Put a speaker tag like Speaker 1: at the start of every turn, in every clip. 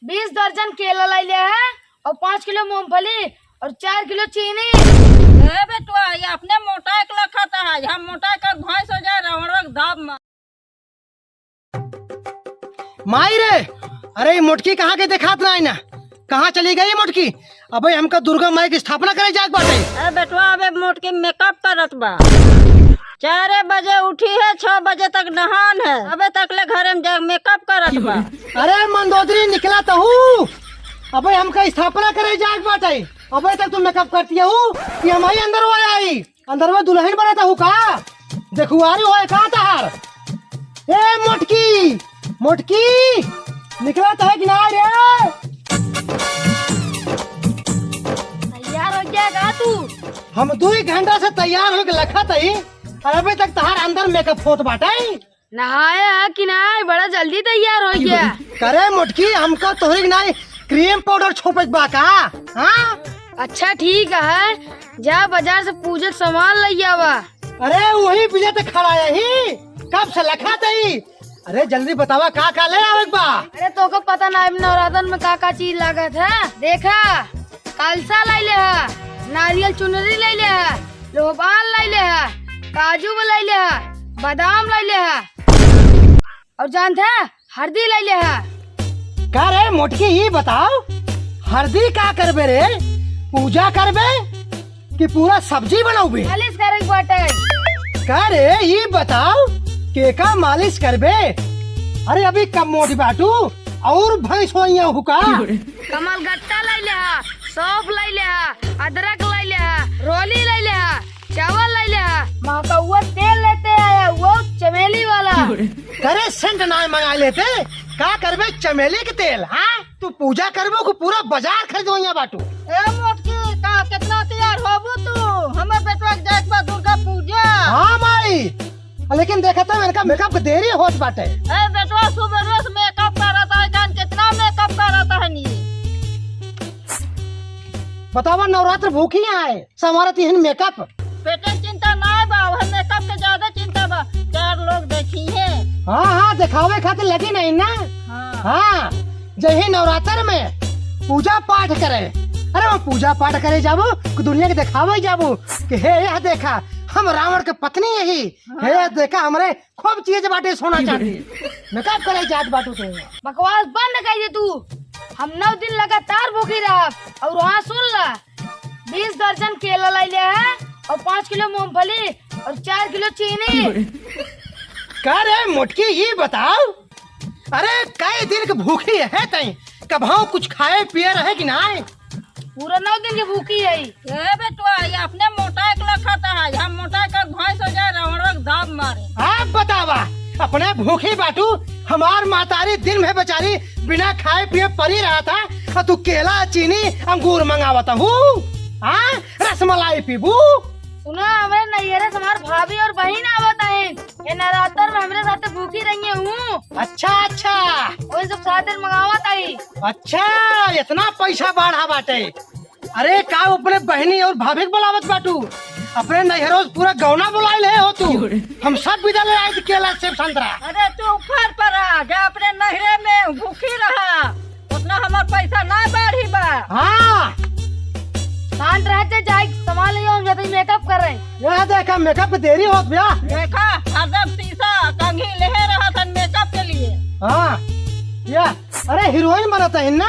Speaker 1: 20 दर्जन केला लाई लिया है और 5 किलो मूंगफली और 4 किलो चीनी।
Speaker 2: ए बेटुआ ये अपने मोटा एक खाता है, हम मोटा कर भैंस हो जाए रवड़क दाब में।
Speaker 3: माई रे, अरे ये मोटकी कहाँ के देखात ना ना, कहाँ चली गई मोटकी? अबे हमका दुर्गा माई की स्थापना करे जाग बाटे।
Speaker 2: ए बेटुआ अबे मोटकी मेकअप करत बा, 4 बजे उठी है, 6 बजे तक नहान है, अबे तक ले घर में जाग मेकअप करत बा।
Speaker 3: अरे मंदोदरी निकला तो हूँ, अबे हमका स्थापना करे जाग बाटे, अबे तक तुम मेकअप करती हूँ कि हमारी अंदर वो आई, अंदर में दुल्हन बनाता हूँ का? देखुआरी हो का तहार? ए मोटकी मोटकी निकला तो है कि ना रे?
Speaker 1: तैयार हो गया का तू?
Speaker 3: हम 2 घंटा से तैयार हो के लखा तई, अबे तक तहार अंदर मेकअप होत बाटे।
Speaker 1: नहाया है कि नहीं? बड़ा जल्दी तैयार हो गया।
Speaker 3: करे मोटकी हमको तोहरी नहीं क्रीम पाउडर छोपे बा का? हाँ
Speaker 1: अच्छा ठीक है, जा बाजार से पूजा सामान ले आवा।
Speaker 3: अरे वही बिजत खड़ा ही, कब से लखा तई? अरे जल्दी बतावा का ले आवे बा?
Speaker 1: अरे तो को पता ना नवरातन में का चीज लागत है? देखा कलसा लाई ले है, नारियल चुनरी लाई ले है, लोबान लाई ले है, काजू लाई ले है, बादाम लाई ले है और जानते है हल्दी लाई ले है।
Speaker 3: का रे मोटकी ये बताओ, हल्दी का करबे रे? पूजा करबे कि पूरा सब्जी बनाओबे?
Speaker 1: मालिश करे बाटे।
Speaker 3: का रे ये बताओ के का मालिश करबे? अरे अभी कब मोटी बाटू और भैंस होइया हुका?
Speaker 1: कमल गट्टा लाई ले है, सौंफ लाई ले है, अदरक लाई ले है, रोली लाई ले है, चावल लाई ले है, महकौआ तेल लेते आया वो चमेली वाला।
Speaker 3: करे सेंट ना मंगा लेते, का करबे चमेली के तेल? हाँ तू पूजा करबो को पूरा बाजार खरीदोइया बाटू?
Speaker 2: ए मोटकी का कितना तैयार होबू तू? हमें बेटुआ के जाए बा दुर्गा पूजा।
Speaker 3: हाँ माई, लेकिन देखा तो इनका मेकअप देरी होत बाटे।
Speaker 2: ए बेटुआ सुबह रोज मेकअप करता है, जान कितना मेकअप करता है नी?
Speaker 3: बतावा नवरात्र भूखी आए समारत यहन मेकअप?
Speaker 2: पेटे चिंता ना बा, वह मेकअप के ज्यादा चिंता बा, 4 लोग देखी है।
Speaker 3: हाँ दिखावे खातिर लगी नहीं ना। हाँ जही नवरात्र में पूजा पाठ करे, अरे वो पूजा पाठ करे जाबो दुनिया के दिखावे जाबो कि हे यह देखा हम रावण के पत्नी यही, हे देखा हमरे खूब चीज बाटे सोना चांदी, मेकअप करे जात बाटू तो।
Speaker 1: बकवास बंद कर दे तू, हम 9 दिन लगातार भूखी रहा। और वहाँ सुन ला, 20 दर्जन केला लाई लिया है और 5 किलो मूंगफली और 4 किलो चीनी।
Speaker 3: का रे मोटकी ये बताओ, अरे कई दिन के भूखी है तई, कभाऊ कुछ खाए पिए रहे कि नहीं?
Speaker 1: पूरा 9 दिन की भूखी है।
Speaker 2: ए बेटुआ ये अपने मोटा एक खाता है, हम मोटा कर भैंस हो जाए रवड़क दाब मारे।
Speaker 3: आप बतावा अपने भूखी बाटू, हमार मातारी दिन में बेचारी बिना खाए पिए परी रहा था, और तू केला चीनी अंगूर मंगावता हूँ, हाँ रसमलाई पीबू?
Speaker 1: सुना हमारे नैहरे से हमारे भाभी और बहन आवत है, ये नवरात्र में हमारे साथ भूखी रही हूँ।
Speaker 3: अच्छा अच्छा,
Speaker 1: और सब साथ मंगावत आई।
Speaker 3: अच्छा इतना पैसा बढ़ा बाटे? अरे का अपने बहनी और भाभी के बुलावत बाटू? अपने नैहरों पूरा गौना बुलाए हो तू, हम सब विदा ले आए केला सेब संतरा।
Speaker 2: अरे तू ऊपर पर आ जा, अपने नहरे में भूखी रहा, उतना हमार पैसा ना बढ़ी बा।
Speaker 3: हाँ
Speaker 1: शांत रहते जाए, सामान ले हम जाते मेकअप कर रहे हैं।
Speaker 3: यह देखा मेकअप देरी होत भैया।
Speaker 2: देखा हरदम शीशा कंघी ले रहा था मेकअप के लिए।
Speaker 3: हाँ या अरे हीरोइन बनता है ना।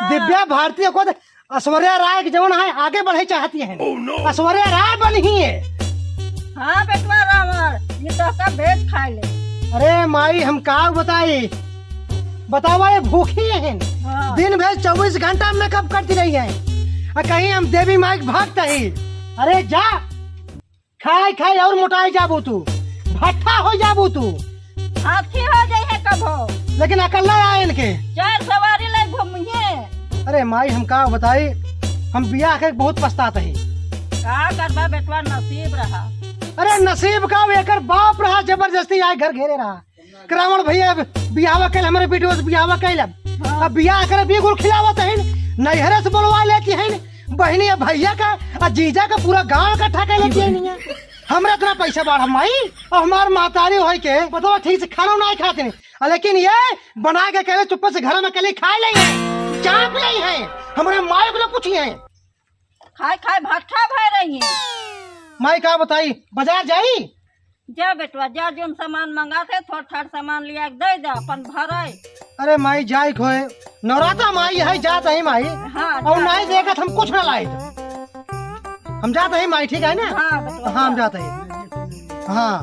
Speaker 3: दिव्या भारती को ऐश्वर्या राय की जवन है आगे बढ़े चाहती है। ऐश्वर्या राय बनी है।
Speaker 2: हाँ बेटवा रावण ये तो का भेज खा ले।
Speaker 3: अरे माई हम का बताई, बतावा ये भूखी है। दिन भर 24 घंटा मेकअप करती रही है, और कहीं हम देवी माई के भक्त ही। अरे जा खाए खाए और मोटाई जाबू तू, भट्ठा हो जाबू तू,
Speaker 2: हाथी हो जाए है कब हो,
Speaker 3: लेकिन अकेला आए इनके
Speaker 2: 4 सवारी ले घूमिए।
Speaker 3: अरे माई हम का बताई, हम बियाह के बहुत पछताते हैं।
Speaker 2: का करबा बेटवा नसीब रहा।
Speaker 3: अरे नसीब का एकर बाप रहा, जबरदस्ती आए घर घेरे रहा। रावण भैया बियाह कैल, हमारे बेटियों से बियाह कैल, अब बियाह कर बिगुल खिलावत है, नैहरे से बोलवा लेती है, बहनी भैया का और जीजा का पूरा गांव इकट्ठा कर लेती है। हमरा इतना पैसा बाढ़ माई, और हमार मातारी हो के बताओ ठीक से खाना नहीं खाते, लेकिन ये बना के कहले चुप्पे से घर में कली खाए नहीं है, चाप नहीं है, हमारे माई को पूछी है।
Speaker 2: खाए खाए भट्ठा भर रही है।
Speaker 3: माई का बताई बाजार जाई?
Speaker 2: जा बेटवा जा, जो सामान मंगाते थोड़ा थोड़ा सामान लिया के दे दे अपन भराई।
Speaker 3: अरे माई जाई खोए, नवरात्रा माई है जात है माई।
Speaker 2: हाँ
Speaker 3: और नहीं देगा हम कुछ ना लाए, हम जाते हैं माई, ठीक है ना?
Speaker 2: हाँ बेटवा
Speaker 3: हाँ हम जाते हैं। हाँ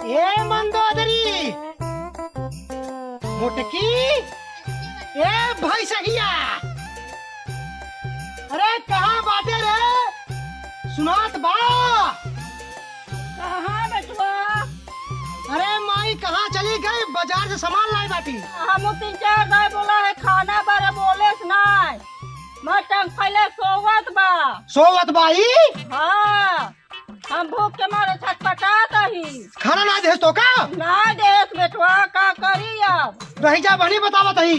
Speaker 3: ए मंदोदरी मोटकी, ए भाई सहिया, अरे कहाँ बाटे रे, सुनात बा?
Speaker 2: कहाँ बेटवा?
Speaker 3: अरे माई कहाँ चली गई? बाजार से सामान लाई बाटी।
Speaker 2: हम 3-4 दाई बोला है खाना बारे बोले नहीं, मैं टंग पहले सोवत बा।
Speaker 3: सोवत बाई?
Speaker 2: हाँ हम भूख के मारे छटपटाता ही।
Speaker 3: खाना ना दे तो का?
Speaker 2: ना देस बेटवा, का करी अब?
Speaker 3: रही जा बनी बतावत ही।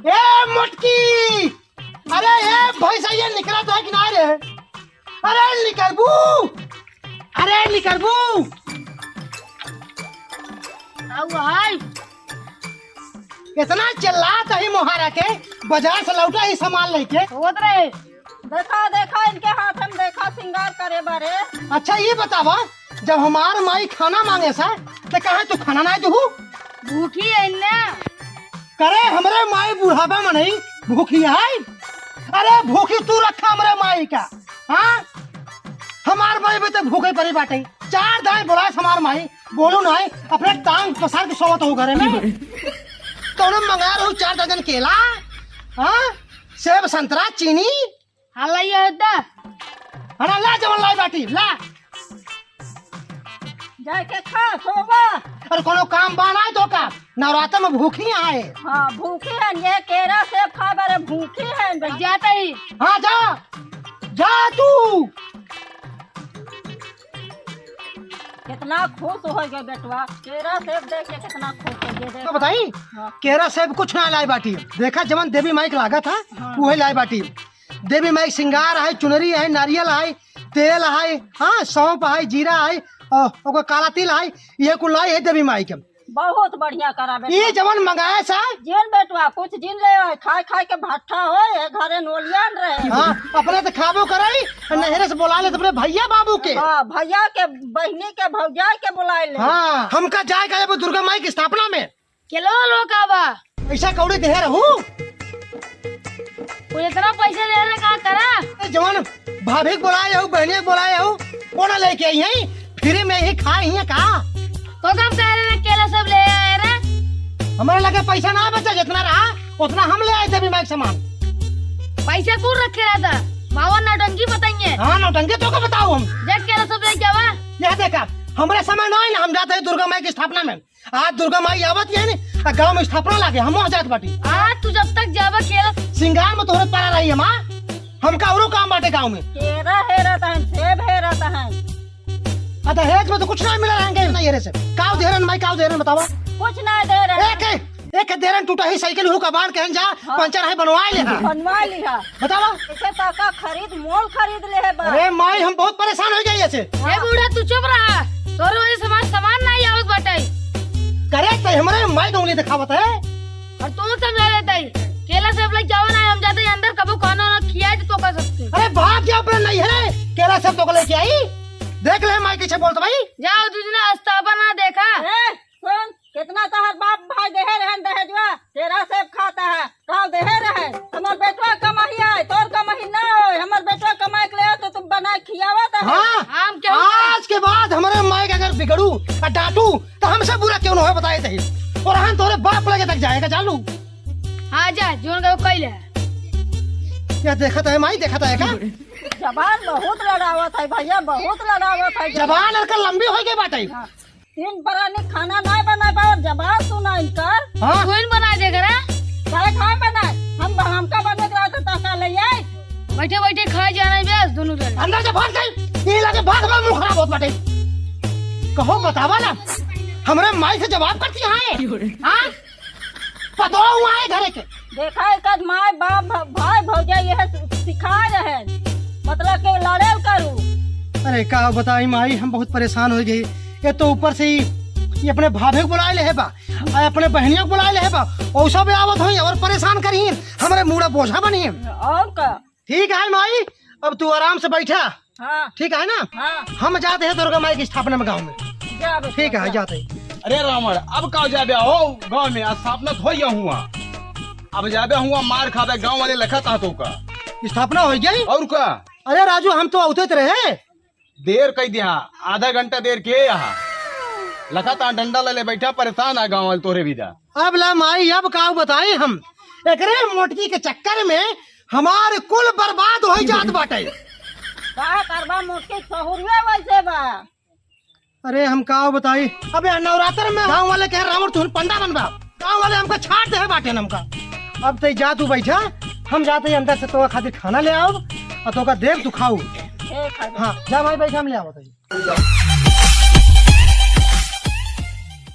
Speaker 3: ए मोटकी, अरे ए भैंसा ये निकला तो है कि नहीं रे? अरे निकलबू, अरे निकलबू।
Speaker 1: हाय
Speaker 3: इतना चिल्लात ही मोहारा के, बाजार से लौटा ही सामान लेके।
Speaker 1: होत रहे।
Speaker 2: देखा देखा इनके हाथ में, देखा सिंगार करे बारे।
Speaker 3: अच्छा ये बतावा, जब हमार माई खाना मांगे सा तो कहे तू खाना ना दू?
Speaker 1: भूखी है ना।
Speaker 3: करे हमरे माई बुढ़ापा में नहीं भूखी है? अरे भूखी तू रखा हमरे माई का। हाँ हमार माई भी तो भूखे परी बाटे। 4 दाई बोला हमार माई, बोलू नहीं अपने टांग पसार के सोवत हो घरे में। तो मंगा रहू 4 दर्जन केला, हाँ सेब संतरा चीनी।
Speaker 1: हाला ये होता।
Speaker 3: अरे ला जवन लाई बाटी ला।
Speaker 2: जाके खा सोवा।
Speaker 3: अरे कोनो काम बनाए तो का, नवरात्र में भूखी आए।
Speaker 2: हाँ भूखी है, ये केरा सेब खा बारे भूखी है।
Speaker 1: जाता ही।
Speaker 3: हाँ जा जा तू।
Speaker 2: कितना खुश हो गया बेटवा, केरा सेब देख के कितना खुश हो गया।
Speaker 3: तो बताई
Speaker 2: हाँ।
Speaker 3: केरा सेब कुछ ना लाई बाटी। देखा जवन देवी माई के लागत है
Speaker 2: हाँ।
Speaker 3: वही लाई बाटी। देवी माई सिंगार है, चुनरी है, नारियल है, तेल है, हाँ सौंप है, जीरा है और काला तिल है, ये कुल लाई है देवी माई के।
Speaker 2: बहुत बढ़िया करा बेटवा।
Speaker 3: ये जवन मंगाया सा
Speaker 2: जिन बेटवा कुछ जिन ले आए, खाए खाए के भट्ठा हो घरे नोलियान रहे।
Speaker 3: हाँ अपने तो खाबो कराई, नहरे से बुला ले अपने भैया बाबू के।
Speaker 2: हाँ भैया के, बहनी के, भौजाई के बुलाए ले।
Speaker 3: हाँ हमका जाए वो दुर्गा माई की स्थापना में।
Speaker 1: केलो लोग आवा।
Speaker 3: ऐसा कौड़ी दे रहू,
Speaker 1: कोई इतना पैसा दे रहे कहाँ करा?
Speaker 3: जवन भाभी को बुलाए हो, बहनी को बुलाए हो, कोना लेके आई है? फ्री में ही खाए ही का?
Speaker 1: तो कब कह रहे केला सब ले आए रे?
Speaker 3: हमारे लगे पैसा ना बचा, जितना रहा उतना हम ले आए थे बीमा सामान।
Speaker 1: पैसा कौन रखे रहता? मावा नौटंकी बताइए।
Speaker 3: हाँ नौटंकी तो को बताओ हम।
Speaker 1: जब केला सब ले क्या?
Speaker 3: यह देखा हमारे समय नहीं ना, हम जाते हैं दुर्गा माई की स्थापना में। आज दुर्गा माई आवत है ना, गाँव में स्थापना लागे हम वहाँ जात बाटी।
Speaker 1: आज तू जब तक जावा केला
Speaker 3: सिंगार में तोहरे पारा रही है माँ, हमका औरो काम बाटे गाँव में।
Speaker 2: केरा है रहता है, सेब है रहता है।
Speaker 3: अतः हेज में तो कुछ नहीं मिला रहेंगे ना ये से। काव देरन माई काव देरन बतावा।
Speaker 2: कुछ नहीं दे रहे।
Speaker 3: एक देरन टूटा ही साइकिल हु का बाढ़ कहन जा,
Speaker 2: हाँ।
Speaker 3: पंचर है बनवाए ले
Speaker 2: बनवा लिया।
Speaker 3: बतावा।
Speaker 2: इसे काका खरीद मोल खरीद ले है बा।
Speaker 3: अरे माई हम बहुत परेशान हो गए ऐसे।
Speaker 1: ए बूढ़ा तू चुप रहा, तोरे वजह से हमारा सामान नहीं आवत बाटे।
Speaker 3: करे तो हमारे माई उंगली दिखावत है
Speaker 1: और तू समझा देता ही केला सब ले जाओ ना, हम जाते हैं अंदर कबो खाना ना खिया तो कर सकते।
Speaker 3: अरे भाग जा अपने नहीं है केला सब तो को लेके आई। देख ले माई कैसे बोलता भाई।
Speaker 1: जाओ तुझने अस्ताबा ना देखा?
Speaker 2: ए, सुन कितना तहर बाप भाई देहे रहन दहेजवा, तेरा सेब खाता है काव देहे रहे। हमर बेटवा कमाई है, तोर कमाई ना हो। हमर बेटवा कमाई के ले तो तुम बना खियावत है।
Speaker 3: हाँ
Speaker 1: हम क्या
Speaker 3: आज के बाद हमारे माई के अगर बिगड़ू और डांटू तो हमसे बुरा क्यों न हो बताए थे। और हम तोरे बाप लगे तक जाएगा चालू।
Speaker 1: हाँ जा जोन का कइले।
Speaker 3: क्या देखा था माई, देखा था का
Speaker 2: जबान बहुत लड़ावत है भैया, बहुत लड़ावत है।
Speaker 3: जबान अरकर लंबी हो गई बाटे।
Speaker 2: हाँ। 3 बरानी खाना नहीं बना पाओ, जबान सुना इनकर।
Speaker 3: हाँ
Speaker 1: कोई बना दे करा
Speaker 2: चाहे खाए बनाए, हमका बने के रहते ताका ले आई।
Speaker 1: बैठे बैठे खाए जाना बेस दोनों जन।
Speaker 3: अंदर से भाग गई, ये लगे भाग में मुंह खराब होत बाटे। कहो बतावा ना हमरे माई से जवाब करती है। हाँ पतो हुआ है घरे के।
Speaker 2: देखा एक माय बाप भाई भौजाई यह सिखा रहे, मतलब के लड़े करू।
Speaker 3: अरे का बताई माई हम बहुत परेशान हो गई। ये तो ऊपर से ये अपने भाभी को बुला ले है बा, और अपने बहनियों को बुला ले है बा, और सब आवत हुई और परेशान करी हमारे मुड़ा बोझा बनी।
Speaker 2: और का
Speaker 3: ठीक है माई, अब तू आराम से बैठा।
Speaker 2: हाँ
Speaker 3: ठीक है ना?
Speaker 2: हाँ
Speaker 3: हम जाते हैं दुर्गा माई की स्थापना में गाँव में।
Speaker 2: जा बेटा,
Speaker 3: ठीक है
Speaker 2: जा।
Speaker 3: जाते हैं।
Speaker 4: अरे रावण अब का जाबे हो गाँव में स्थापना हो हुआ, अब जाबे हुआ मार खाबे गाँव वाले लखा था तो का
Speaker 3: स्थापना हो गई।
Speaker 4: और का
Speaker 3: अरे राजू हम तो औते रहे,
Speaker 4: देर कई दिया, आधा घंटा देर के यहाँ लखा था डंडा ले बैठा परेशान आ गाँव वाले तोरे विदा।
Speaker 3: अब ला माई अब का बताई हम, एकरे मोटकी के चक्कर में हमारे कुल बर्बाद हो जात बाटे।
Speaker 2: का करबा मुश्किल सहुरिया वैसे बा।
Speaker 3: अरे हम का बताई, अबे नवरात्र में गाँव वाले कह रावण तुम पंडा बनबा, गाँव वाले हमको छाट दे बाटे हमका। अब तो जा तू बैठा, हम जाते अंदर से तो खातिर खाना ले आओ और तो का देख तू खाऊ।
Speaker 2: ठीक है।
Speaker 3: हाँ जा भाई बैठा, हम ले आओ।